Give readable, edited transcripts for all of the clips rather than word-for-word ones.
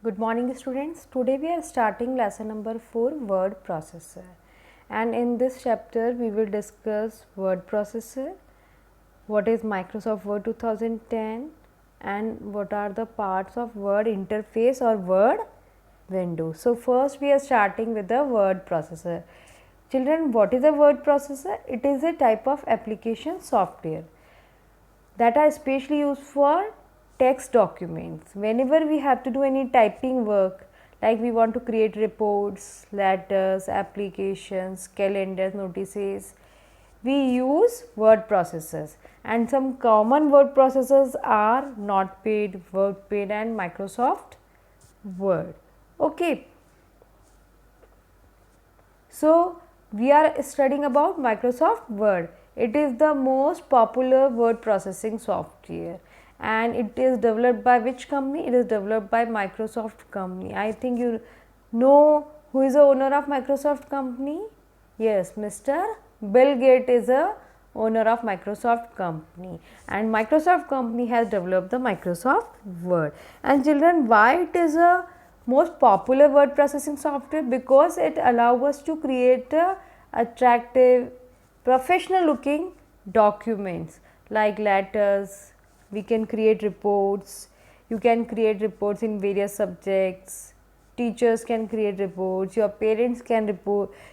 Good morning students. Today we are starting lesson number 4, word processor, and in this chapter we will discuss word processor, what is Microsoft Word 2010 and what are the parts of word interface or word window. So first we are starting with the word processor. Children, what is a word processor? It is a type of application software that are especially used for text documents. Whenever we have to do any typing work, like we want to create reports, letters, applications, calendars, notices, we use word processors, and some common word processors are Notepad, WordPad and Microsoft Word. Okay. So, we are studying about Microsoft Word. It is the most popular word processing software, and it is developed by which company? It is developed by Microsoft company. I think you know who is the owner of Microsoft company? Yes, Mr. Bill Gates is a owner of Microsoft company, and Microsoft company has developed the Microsoft Word. And children, why it is a most popular word processing software? Because it allows us to create attractive, professional looking documents like letters. We can create reports. You can create reports in various subjects. Teachers can create reports, your parents can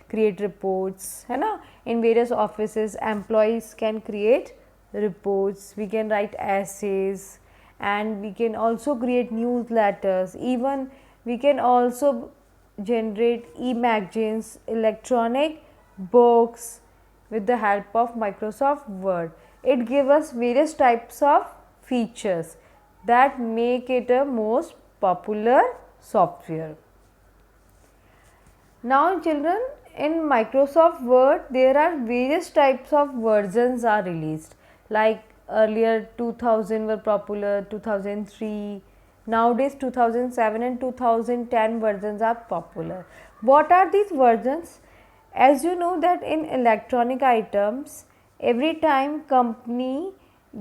create reports, है ना. In various offices employees can create reports, we can write essays, and we can also create newsletters. Even we can also generate e-magazines, electronic books with the help of Microsoft Word. It gives us various types of features that make it a most popular software. Now children, in Microsoft Word there are various types of versions are released, like earlier 2000 were popular, 2003, nowadays 2007 and 2010 versions are popular. What are these versions? As you know that in electronic items, every time company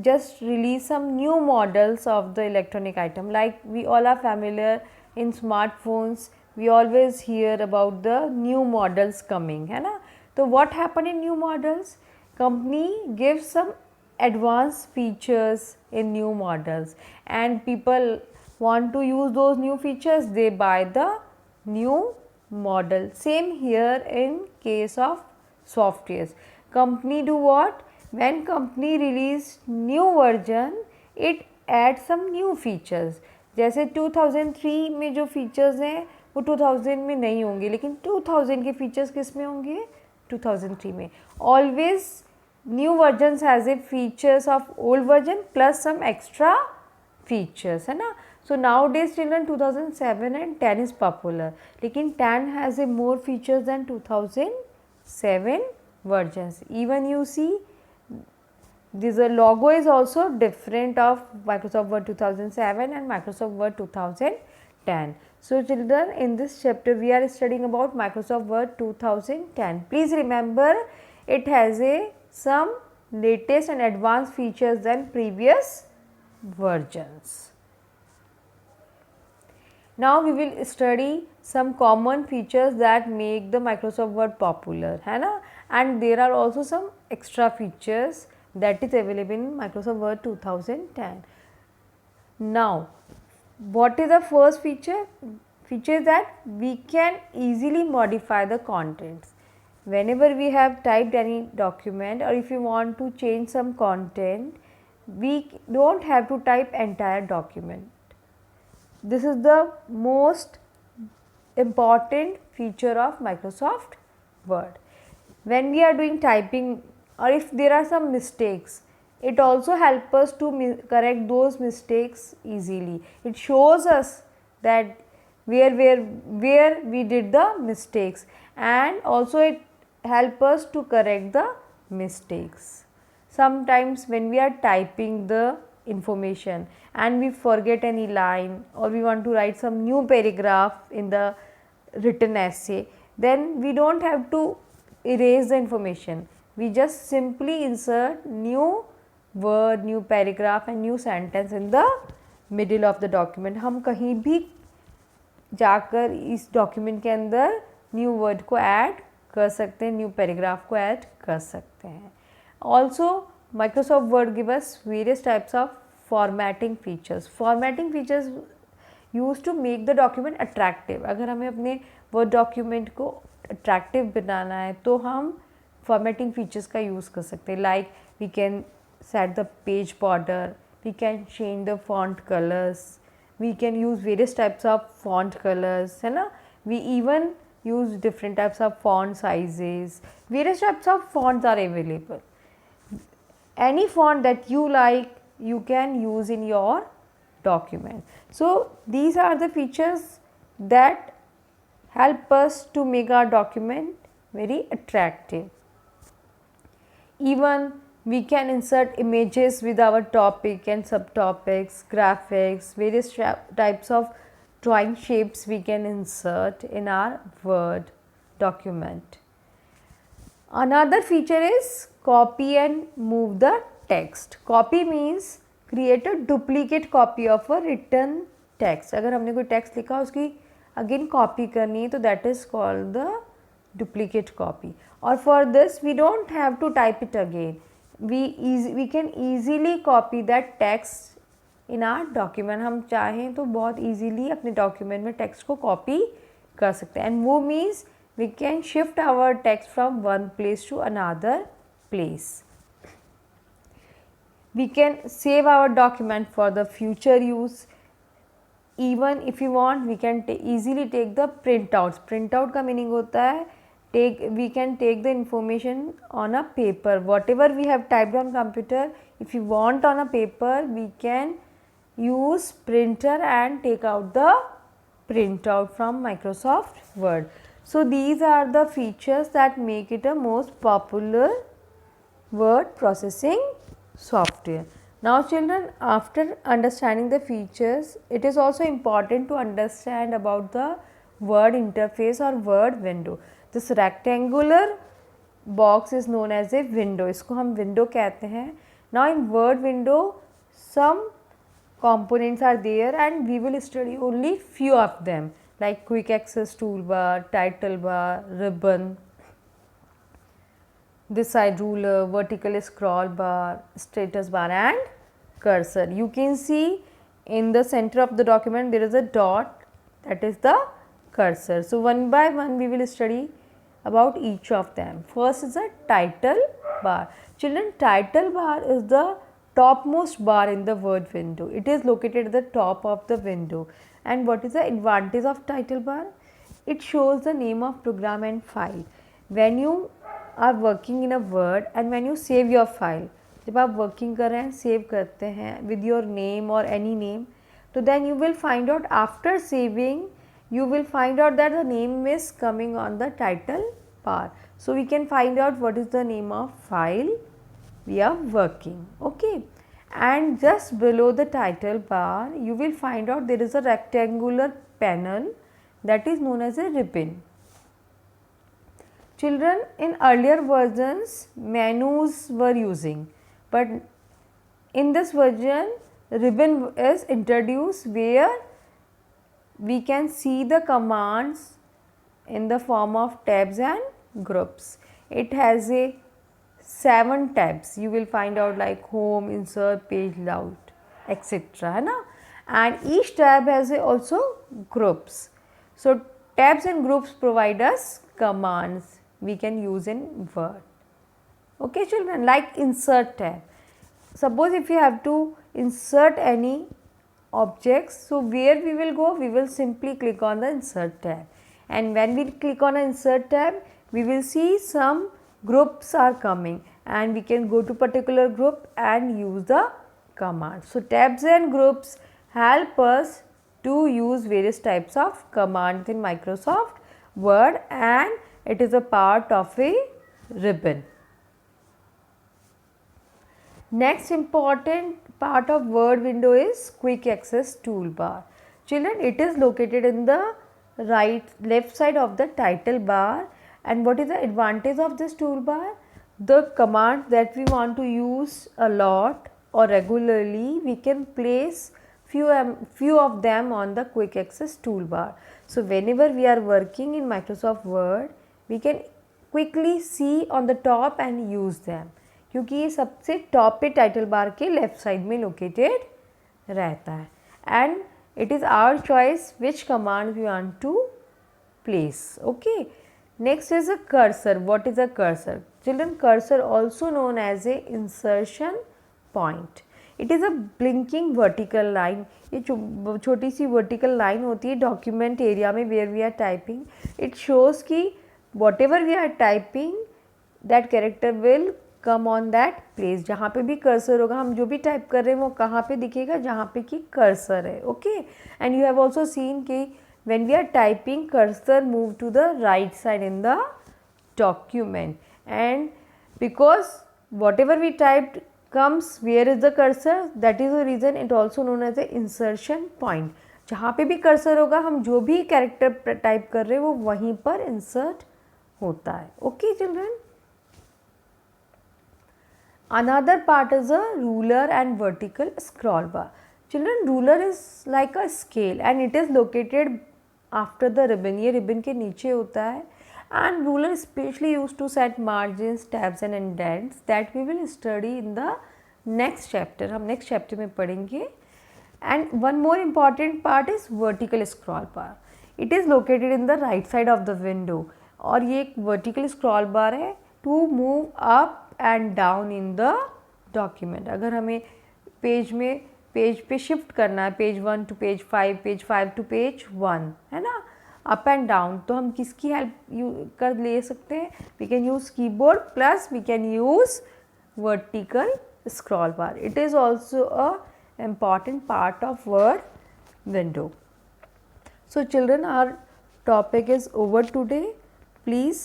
just release some new models of the electronic item, like we all are familiar in smartphones, we always hear about the new models coming, है ना. So what happen in new models? Company gives some advanced features in new models, and people want to use those new features, they buy the new model. Same here in case of softwares. Company do what? When company release new version, it adds some new features. जैसे 2003 में जो features हैं वो 2000 में नहीं होंगे, लेकिन 2000 के फीचर्स किस में होंगे? 2003 में. Always new versions has a features of old version plus some extra features, है ना. So nowadays children 2007 and 10 is popular, लेकिन 10 has a more features than 2007 versions. Even you see this logo is also different of Microsoft Word 2007 and Microsoft Word 2010. So children, in this chapter we are studying about Microsoft Word 2010. Please remember it has some latest and advanced features than previous versions. Now we will study some common features that make the Microsoft Word popular, है ना, and there are also some extra features that is available in Microsoft Word 2010. Now, what is the first feature? Feature is that we can easily modify the contents. Whenever we have typed any document, or if you want to change some content, we don't have to type entire document. This is the most important feature of Microsoft Word. When we are doing typing, or if there are some mistakes, it also helps us to correct those mistakes easily. It shows us that where we did the mistakes, and also it helps us to correct the mistakes. Sometimes when we are typing the information and we forget any line, or we want to write some new paragraph in the written essay, then we don't have to erase the information. We just simply insert new word, new paragraph and new sentence in the middle of the document. हम कहीं भी जाकर इस document के अंदर new word को add कर सकते हैं, न्यू पैराग्राफ को ऐड कर सकते हैं. Also Microsoft Word give us various types of formatting features. Formatting features use to make the document attractive. अगर हमें अपने वर्ड डॉक्यूमेंट को अट्रैक्टिव बनाना है तो हम फॉर्मेटिंग फीचर्स का यूज़ कर सकते हैं. Like we can set the page border, we can change the font colours, we can use various types of font colors, है ना. We even use different types of font sizes. Various types of fonts are available. Any font that you like, you can use in your document. So these are the features that help us to make our document very attractive. Even we can insert images with our topic and subtopics, graphics, various types of drawing shapes we can insert in our Word document. Another feature is copy and move the text. Copy means create a duplicate copy of a written text. अगर हमने कोई text लिखा उसकी again copy करनी है तो that is called the duplicate copy. Or for this we don't have to type it again. We can easily copy that text in our document. हम चाहें तो बहुत easily अपने document में text को copy कर सकते हैं. And वो means we can shift our text from one place to another place. We can save our document for the future use. Even if you want, we can easily take the printouts. Printout का meaning होता है we can take the information on a paper. Whatever we have typed on computer, if you want on a paper, we can use printer and take out the printout from Microsoft Word. So these are the features that make it a most popular word processing software. Now children, after understanding the features, it is also important to understand about the word interface or word window. This rectangular box is known as a window. इसको हम window कहते हैं. Now in word window, some components are there and we will study only few of them, like quick access toolbar, title bar, ribbon, this side ruler, vertical scroll bar, status bar and cursor. You can see in the center of the document there is a dot, that is the cursor. So one by one we will study about each of them. First is the title bar. Children, title bar is the topmost bar in the word window. It is located at the top of the window. And what is the advantage of title bar? It shows the name of program and file. When you are working in a word and when you save your file, जब आप working कर रहे हैं, save करते हैं with your name or any name, तो then you will find out after saving, you will find out that the name is coming on the title bar. So we can find out what is the name of file we are working. Okay. And just below the title bar, you will find out there is a rectangular panel that is known as a ribbon. Children, in earlier versions, menus were using, but in this version, ribbon is introduced where we can see the commands in the form of tabs and groups. It has a 7 tabs. You will find out like home, insert, page layout, etc. And each tab has also groups. So tabs and groups provide us commands we can use in Word. Okay children, like insert tab. Suppose if you have to insert any objects, so where we will go? We will simply click on the insert tab, and when we click on an insert tab, we will see some groups are coming and we can go to particular group and use the command. So tabs and groups help us to use various types of commands in Microsoft Word, and it is a part of a ribbon. Next important part of Word window is quick access toolbar. Children, it is located in the left side of the title bar. And what is the advantage of this toolbar? The command that we want to use a lot or regularly, we can place few of them on the quick access toolbar. So whenever we are working in Microsoft Word, we can quickly see on the top and use them, क्योंकि ये सबसे top पे title bar के left side में located रहता है. And it is our choice which command we want to place. Okay, next is a cursor. What is a cursor? Children, cursor also known as a insertion point. It is a blinking vertical line. ये छोटी सी vertical line होती है document area में where we are typing. It shows कि whatever we are typing, that character will come on that place. जहाँ पे भी cursor होगा, हम जो भी टाइप कर रहे हैं वो कहाँ पे दिखेगा, जहाँ पे कि कर्सर है. Okay, and you have also seen कि when we are typing cursor move to the right side in the document, and because whatever we typed comes where is the cursor, that is the reason it also known as a insertion point. जहाँ पे भी cursor होगा, हम जो भी character type कर रहे हैं वो वहीं पर इंसर्ट होता है. Okay children, another part is a ruler and vertical scroll bar. Children, ruler is like a scale and it is located after the ribbon. ये ribbon के नीचे होता है. And ruler is specially used to set margins, tabs and indents that we will study in the next chapter. हम next chapter में पढ़ेंगे. And one more important part is vertical scroll bar. It is located in the right side of the window. और ये एक vertical scroll bar है to move up and down in the document. अगर हमें page पे shift करना है, page 1 to page 5, page 5 to page 1, है ना, अप एंड डाउन, तो हम किसकी हेल्प कर ले सकते हैं? We can use keyboard plus we can use vertical scroll bar. It is also a important part of word window. So children, our topic is over today. Please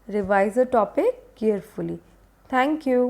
revise the topic carefully. Thank you.